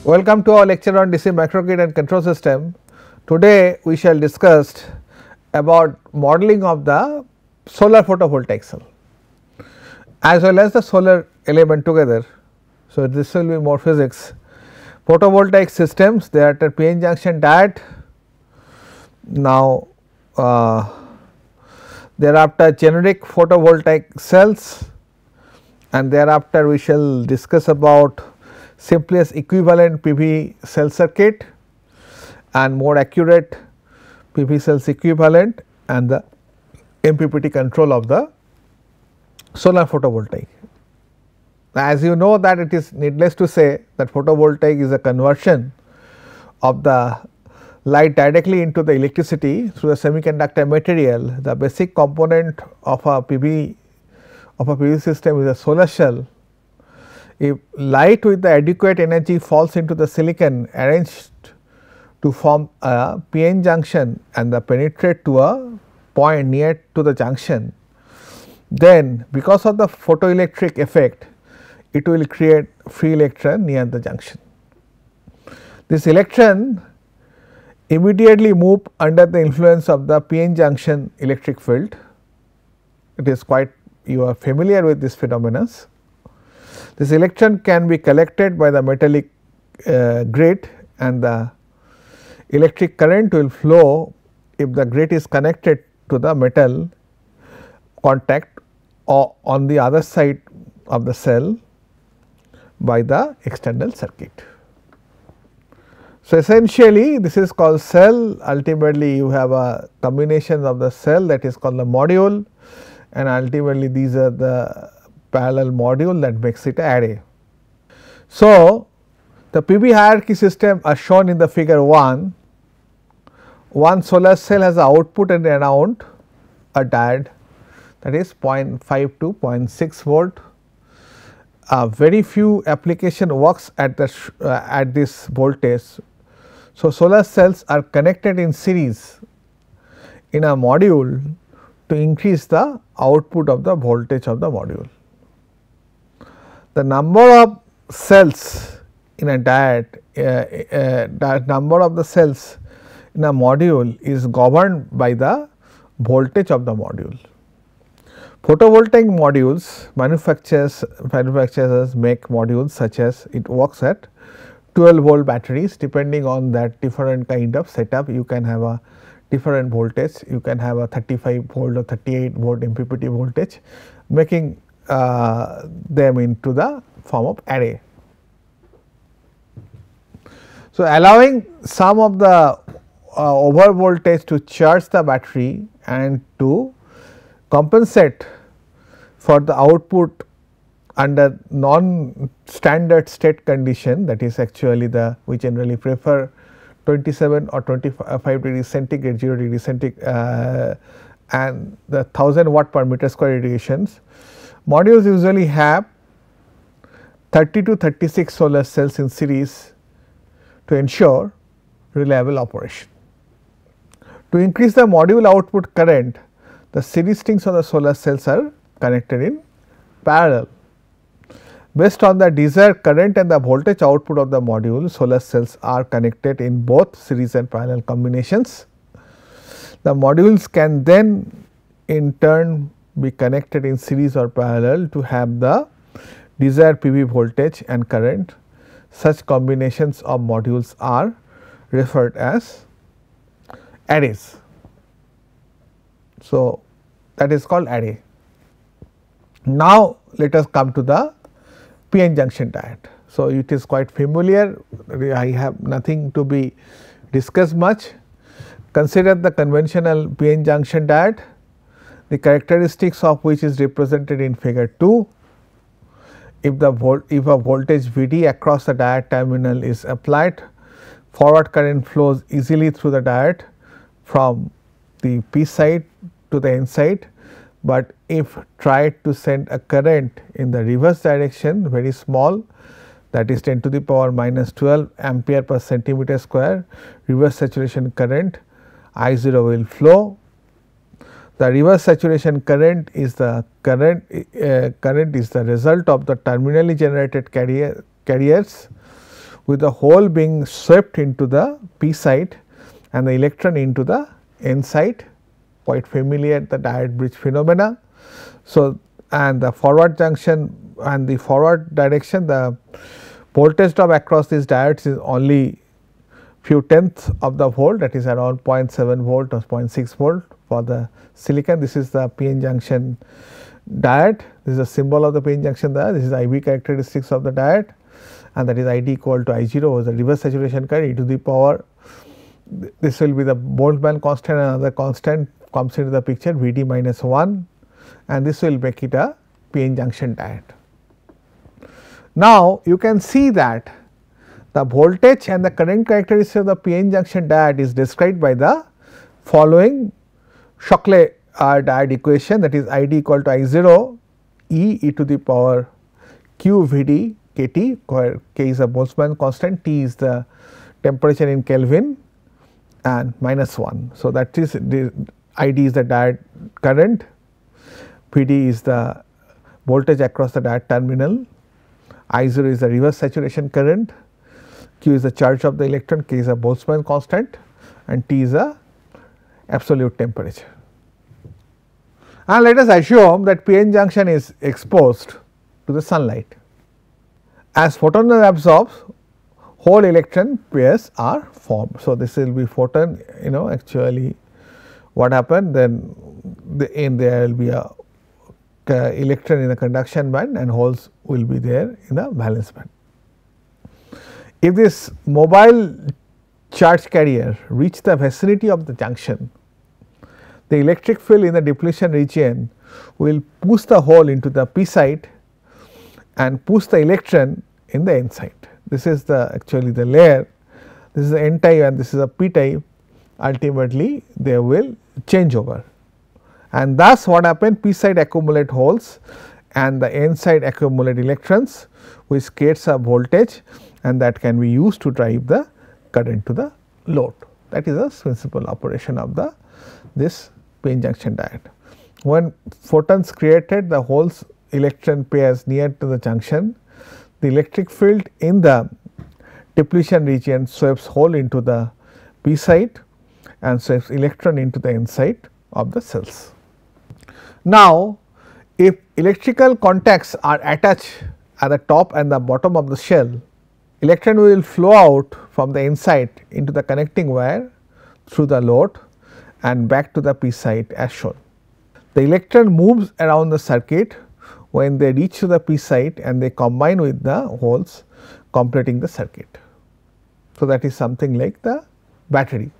Welcome to our lecture on DC microgrid and control system. Today we shall discuss about modeling of the solar photovoltaic cell as well as the solar element together. So, this will be more physics. Photovoltaic systems, they are at a p-n junction diode. Now, thereafter generic photovoltaic cells, and thereafter we shall discuss about simplest equivalent PV cell circuit and more accurate PV cells equivalent and the MPPT control of the solar photovoltaic. As you know that it is needless to say that photovoltaic is a conversion of the light directly into the electricity through the semiconductor material. The basic component of a PV system is a solar cell. If light with the adequate energy falls into the silicon arranged to form a p-n junction and penetrate to a point near to the junction, then because of the photoelectric effect it will create free electron near the junction. This electron immediately move under the influence of the p-n junction electric field. It is quite, you are familiar with this phenomena. This electron can be collected by the metallic grid and the electric current will flow if the grid is connected to the metal contact or on the other side of the cell by the external circuit. So, essentially this is called cell. Ultimately, you have a combination of the cell, that is called the module, and ultimately these are the parallel module that makes it an array. So, the PV hierarchy system are shown in the figure 1. One solar cell has output and around a diode, that is 0.5 to 0.6 volt. Very few application works at this voltage. So, solar cells are connected in series in a module to increase the output of the voltage of the module. The number of cells in a diode, the number of the cells in a module is governed by the voltage of the module. Photovoltaic modules, manufacturers make modules such as it works at 12 volt batteries. Depending on that different kind of setup, you can have a different voltage, you can have a 35 volt or 38 volt MPPT voltage, making them into the form of array. So, allowing some of the over voltage to charge the battery and to compensate for the output under non-standard state condition, that is actually the we generally prefer 27 or 25 degrees centigrade, 0 degree centigrade and the 1000 watt per meter square radiations. Modules usually have 30 to 36 solar cells in series to ensure reliable operation. To increase the module output current, the series strings of the solar cells are connected in parallel. Based on the desired current and the voltage output of the module, solar cells are connected in both series and parallel combinations. The modules can then in turn be connected in series or parallel to have the desired PV voltage and current. Such combinations of modules are referred as arrays. So, that is called array. Now, let us come to the p-n junction diode. So, it is quite familiar, I have nothing to be discussed much. Consider the conventional p-n junction diode, the characteristics of which is represented in figure 2. If a voltage Vd across the diode terminal is applied, forward current flows easily through the diode from the p side to the n side, but if tried to send a current in the reverse direction, very small, that is 10 to the power minus 12 ampere per centimeter square, reverse saturation current I0 will flow. The reverse saturation current is the result of the terminally generated carriers with the hole being swept into the p side and the electron into the n side, quite familiar the diode bridge phenomena. So, and the forward junction and the forward direction, the voltage drop across these diodes is only few tenths of the volt, that is around 0.7 volt or 0.6 volt for the silicon. This is the p-n junction diode, this is a symbol of the p-n junction diode, this is I V characteristics of the diode, and that is I d equal to I 0 is the reverse saturation current e to the power, this will be the Boltzmann constant, and another constant comes into the picture V d minus 1, and this will make it a p-n junction diode. Now, you can see that the voltage and the current characteristic of the p-n junction diode is described by the following Shockley diode equation, that is I d equal to I 0 e to the power q V d k t, where k is a Boltzmann constant, t is the temperature in Kelvin, and minus 1. So, that is the I d is the diode current, V d is the voltage across the diode terminal, I 0 is the reverse saturation current, q is the charge of the electron, k is a Boltzmann constant, and t is a absolute temperature. And let us assume that p-n junction is exposed to the sunlight. As photon absorbs, whole electron pairs are formed. So, this will be photon, actually what happened, then there will be a electron in the conduction band and holes will be there in the valence band. If this mobile charge carrier reach the vicinity of the junction, the electric field in the depletion region will push the hole into the p side and push the electron in the n side. This is the actually the layer, this is the n type and this is a p type, ultimately they will change over. And thus what happen, p side accumulate holes and the n side accumulate electrons, which creates a voltage, and that can be used to drive the current to the load. That is the principal operation of this p-n junction diode. When photons created, the holes electron pairs near to the junction, the electric field in the depletion region sweeps hole into the p side and sweeps electron into the n side of the cells. Now, if electrical contacts are attached at the top and the bottom of the shell, electron will flow out from the n side into the connecting wire through the load and back to the p side as shown. The electron moves around the circuit when they reach to the p side and they combine with the holes completing the circuit. So, that is something like the battery.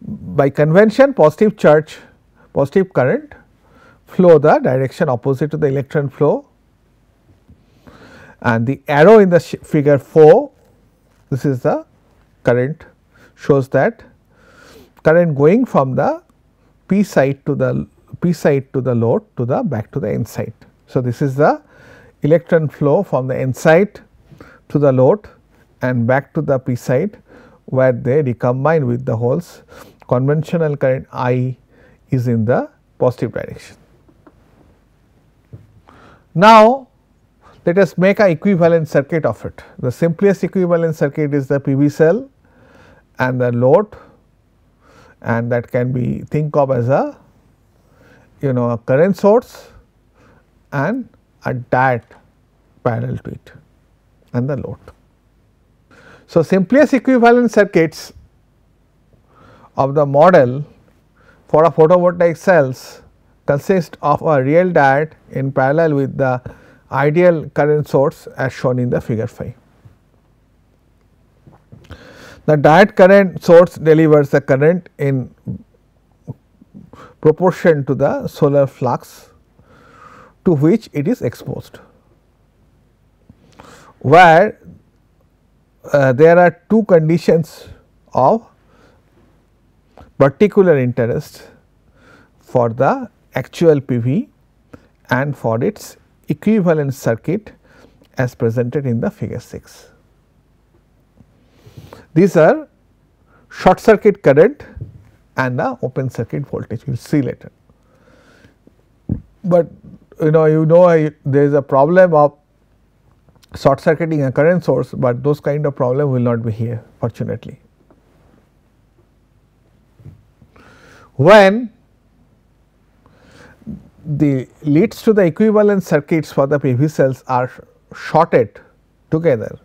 By convention, positive charge, positive current flow the direction opposite to the electron flow, and the arrow in the figure 4, this is the current, shows that current going from the p side to the load to the back to the n side. So, this is the electron flow from the n side to the load and back to the p side, where they recombine with the holes. Conventional current I is in the positive direction. Now, let us make an equivalent circuit of it. The simplest equivalent circuit is the PV cell and the load, and that can be think of as a a current source and a diode parallel to it and the load. So, simplest equivalent circuits of the model for a photovoltaic cells consist of a real diode in parallel with the ideal current source as shown in the figure 5. The diode current source delivers the current in proportion to the solar flux to which it is exposed, where there are two conditions of particular interest for the actual PV and for its equivalent circuit as presented in the figure 6. These are short circuit current and the open circuit voltage, we will see later. But there is a problem of short circuiting a current source, but those kind of problem will not be here fortunately. When the leads to the equivalent circuits for the PV cells are shorted together,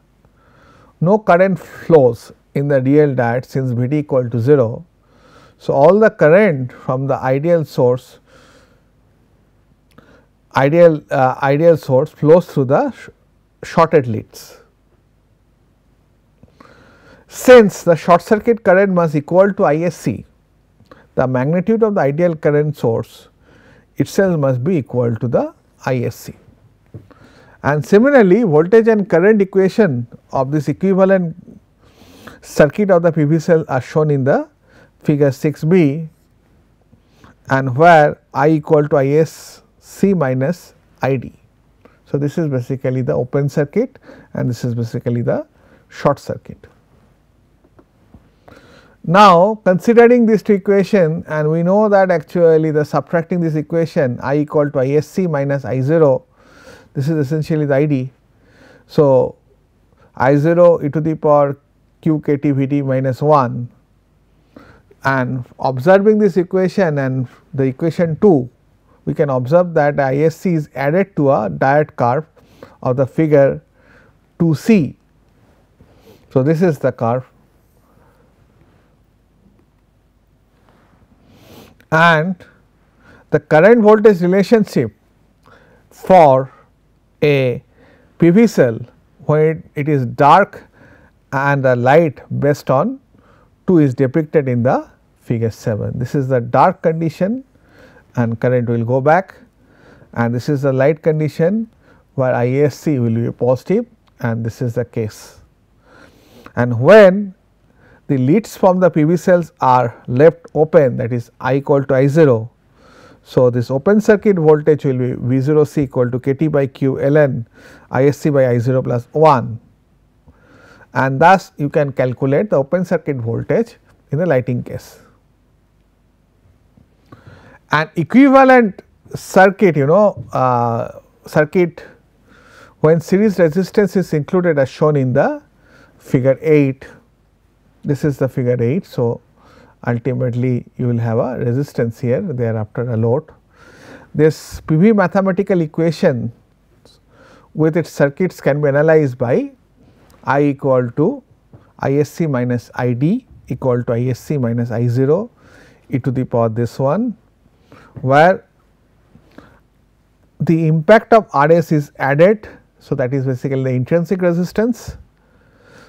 no current flows in the real diode since Vd equal to 0. So, all the current from the ideal source flows through the shorted leads. Since the short circuit current must equal to ISC, the magnitude of the ideal current source itself must be equal to the ISC. And similarly, voltage and current equation of this equivalent circuit of the PV cell are shown in the figure 6b, and where I equal to ISC minus ID. So, this is basically the open circuit and this is basically the short circuit. Now, considering this equation, and we know that actually the subtracting this equation I equal to ISC minus I0, this is essentially the ID. So, I0 e to the power q k T V t minus 1, and observing this equation and the equation 2, we can observe that ISC is added to a diode curve of the figure 2c. So, this is the curve, and the current voltage relationship for a PV cell when it is dark and the light based on 2 is depicted in the figure 7. This is the dark condition and current will go back, and this is the light condition where ISC will be positive, and this is the case. And when the leads from the PV cells are left open, that is I equal to I0. So, this open circuit voltage will be V0C equal to kT by q ln ISC by I0 plus 1, and thus you can calculate the open circuit voltage in the lighting case. An equivalent circuit, circuit when series resistance is included as shown in the figure 8. This is the figure 8. So, ultimately you will have a resistance here, thereafter a load. This PV mathematical equation with its circuits can be analyzed by I equal to ISC minus ID equal to ISC minus I0 e to the power this one, where the impact of RS is added. So, that is basically the intrinsic resistance.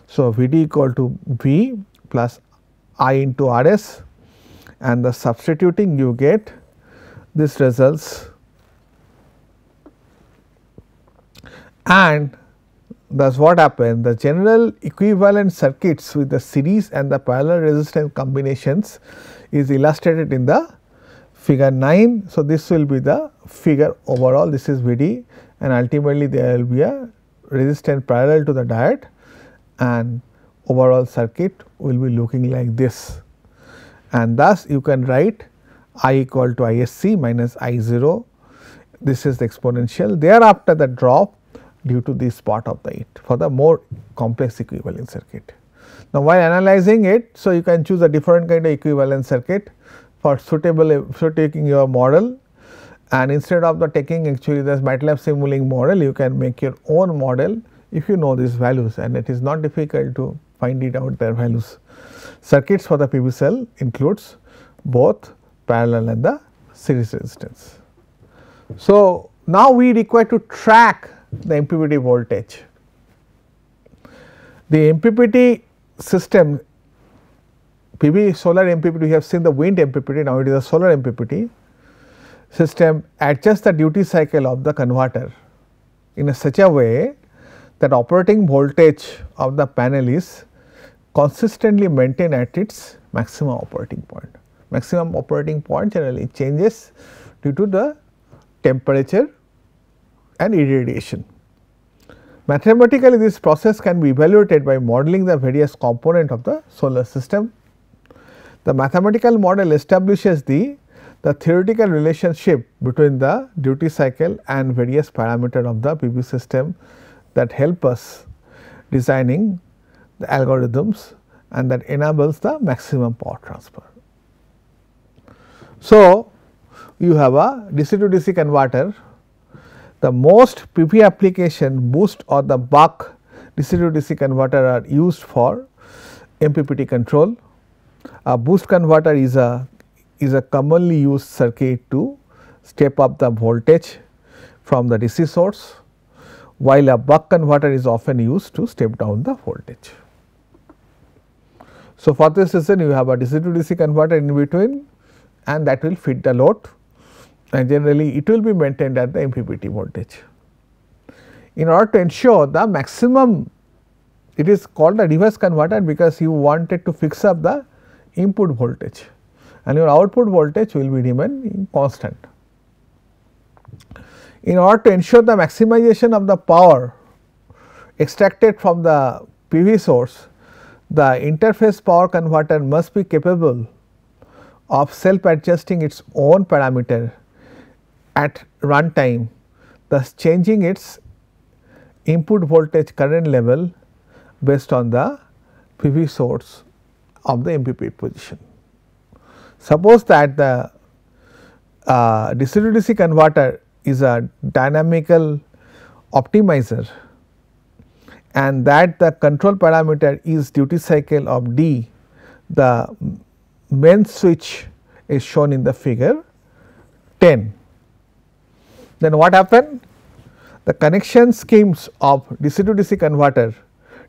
So, Vd equal to V plus I into RS, and the substituting you get this results, and thus what happened, the general equivalent circuits with the series and the parallel resistance combinations is illustrated in the figure 9. So, this will be the figure overall, this is Vd, and ultimately there will be a resistance parallel to the diode, and overall circuit will be looking like this, and thus you can write I equal to ISC minus I0, this is the exponential, thereafter the drop due to this part of the it for the more complex equivalent circuit. Now, while analyzing it, so you can choose a different kind of equivalent circuit for taking your model, and instead of the taking actually this MATLAB Simulink model, you can make your own model if you know these values, and it is not difficult to find it out their values. Circuits for the PV cell includes both parallel and the series resistance. So, now we require to track the MPPT voltage. The MPPT system, PV solar MPPT, we have seen the wind MPPT, now it is a solar MPPT system, adjusts the duty cycle of the converter in such a way that operating voltage of the panel is consistently maintained at its maximum operating point. Maximum operating point generally changes due to the temperature and irradiation. Mathematically, this process can be evaluated by modeling the various components of the solar system. The mathematical model establishes the theoretical relationship between the duty cycle and various parameters of the PV system, that help us designing the algorithms and that enables the maximum power transfer. So, you have a DC to DC converter. The most PV application boost or the buck DC to DC converter are used for MPPT control. A boost converter is a commonly used circuit to step up the voltage from the DC source, while a buck converter is often used to step down the voltage. So, for this reason you have a DC to DC converter in between, and that will feed the load, and generally it will be maintained at the MPPT voltage. In order to ensure the maximum, it is called a reverse converter because you wanted to fix up the input voltage and your output voltage will be remain constant. In order to ensure the maximization of the power extracted from the PV source, the interface power converter must be capable of self adjusting its own parameter at runtime, thus changing its input voltage current level based on the PV source of the MPPT position. Suppose that the DC to DC converter is a dynamical optimizer and that the control parameter is duty cycle of D, the main switch is shown in the figure 10. Then what happened? The connection schemes of DC to DC converter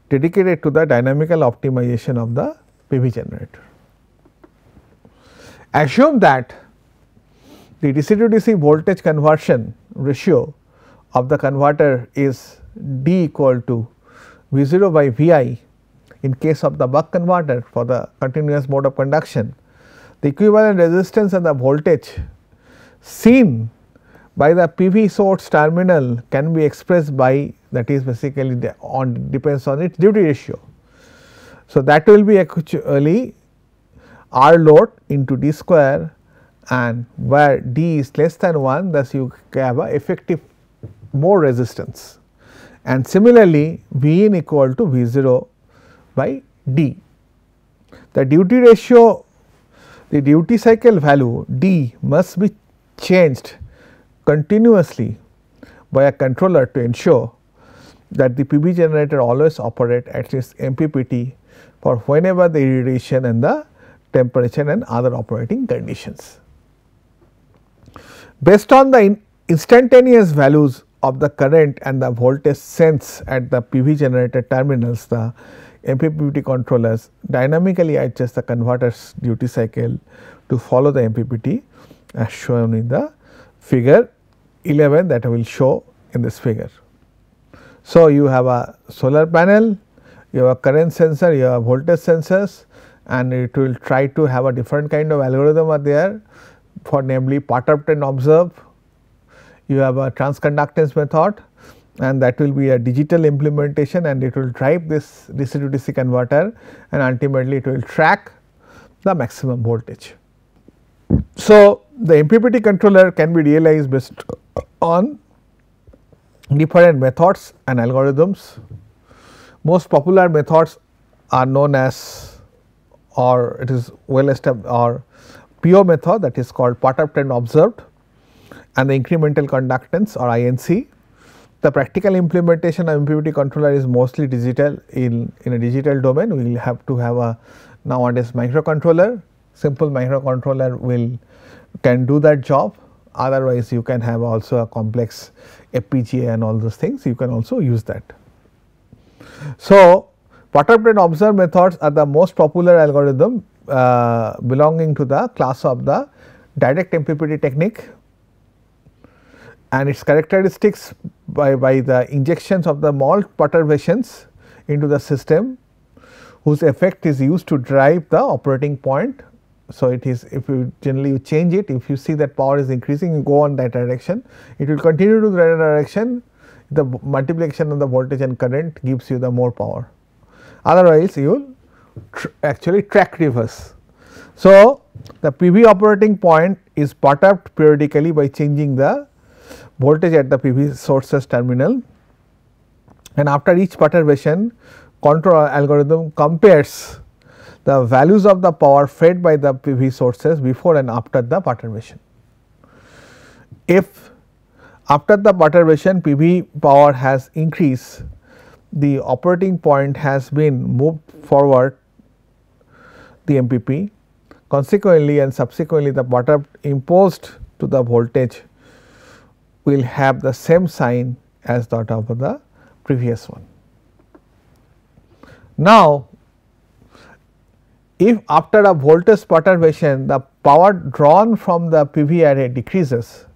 dedicated to the dynamical optimization of the PV generator. Assume that the DC to DC voltage conversion ratio of the converter is D equal to V 0 by V I in case of the buck converter for the continuous mode of conduction. The equivalent resistance and the voltage seen by the PV source terminal can be expressed by, that is basically depends on its duty ratio. So, that will be actually R load into D square, and where D is less than 1, thus you have a effective more resistance, and similarly V in equal to V 0 by D. The duty ratio, the duty cycle value D must be changed continuously by a controller to ensure that the PV generator always operate at its MPPT for whenever the irradiation and the temperature and other operating conditions. Based on the instantaneous values of the current and the voltage sensed at the PV generator terminals, the MPPT controllers dynamically adjust the converter's duty cycle to follow the MPPT as shown in the figure 11 that I will show in this figure. So, you have a solar panel, you have a current sensor, you have voltage sensors, and it will try to have a different kind of algorithm are there for, namely perturb and observe. You have a transconductance method, and that will be a digital implementation, and it will drive this DC to DC converter, and ultimately it will track the maximum voltage. So, the MPPT controller can be realized based on different methods and algorithms. Most popular methods are known as, or it is well established, or PO method, that is called perturbed and observed, and the incremental conductance or INC. The practical implementation of MPPT controller is mostly digital. In a digital domain, we will have to have a nowadays microcontroller. Simple microcontroller can do that job. Otherwise, you can have also a complex FPGA and all those things, you can also use that. So, perturbed and observed methods are the most popular algorithm belonging to the class of the direct MPPT technique, and its characteristics by the injections of the malt perturbations into the system, whose effect is used to drive the operating point. So, it is, if you generally change it, if you see that power is increasing, you go on that direction, it will continue to that direction, the multiplication of the voltage and current gives you the more power. Otherwise, you will actually track reverse. So, the PV operating point is perturbed periodically by changing the voltage at the PV sources terminal, and after each perturbation control algorithm compares the values of the power fed by the PV sources before and after the perturbation. If after the perturbation PV power has increased, the operating point has been moved forward the MPP, consequently and subsequently the perturb imposed to the voltage will have the same sign as that of the previous one. Now, if after a voltage perturbation the power drawn from the PV array decreases,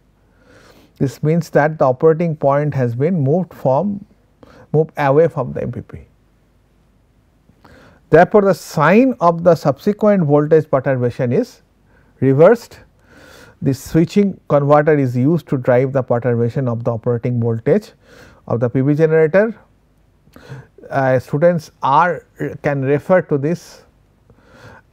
this means that the operating point has been moved away from the MPP. Therefore, the sign of the subsequent voltage perturbation is reversed. The switching converter is used to drive the perturbation of the operating voltage of the PV generator. Students can refer to this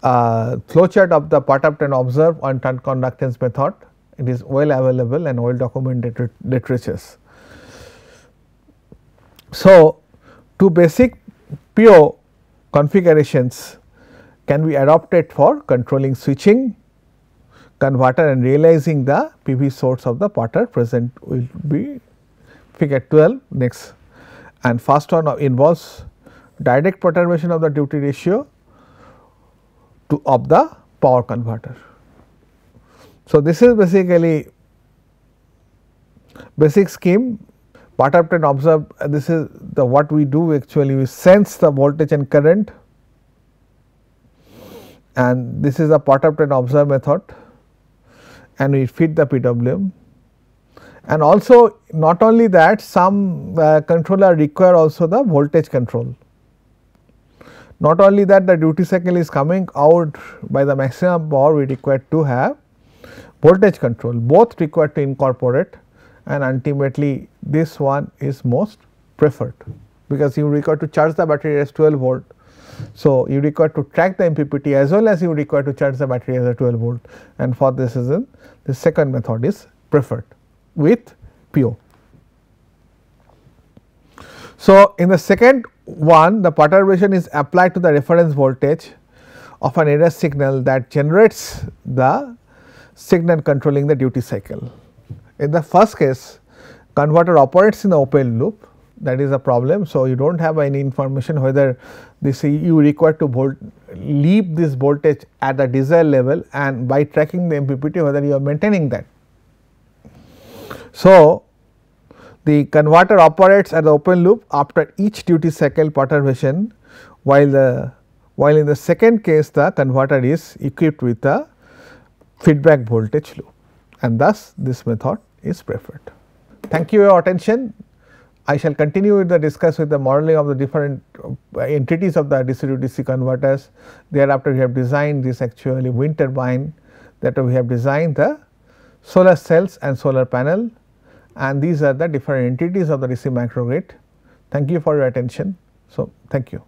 flowchart of the perturbed and observed on turn conductance method. It is well available and well documented literatures. So, two basic PO configurations can be adopted for controlling switching converter and realizing the PV source of the perturb present will be figure 12 next, and first one involves direct perturbation of the duty ratio of the power converter. So, this is basically basic scheme. Perturbed and observed, this is the what we do actually, we sense the voltage and current, and this is a perturbed and observed method, and we feed the PWM. And also not only that, some controller require also the voltage control. Not only that, the duty cycle is coming out by the maximum power, we require to have voltage control, both required to incorporate, and ultimately this one is most preferred, because you require to charge the battery as 12 volt. So, you require to track the MPPT as well as you require to charge the battery as a 12 volt, and for this reason the second method is preferred with PO. So, in the second one, the perturbation is applied to the reference voltage of an error signal that generates the signal controlling the duty cycle. In the first case, converter operates in the open loop, that is a problem. So, you do not have any information whether this you require to leave this voltage at the desired level, and by tracking the MPPT whether you are maintaining that. So, the converter operates at the open loop after each duty cycle perturbation, while in the second case the converter is equipped with a feedback voltage loop, and thus this method is preferred. Thank you for your attention. I shall continue with the discuss with the modeling of the different entities of the DC to DC converters. Thereafter, we have designed this actually wind turbine, that we have designed the solar cells and solar panel, and these are the different entities of the DC microgrid. Thank you for your attention. So, thank you.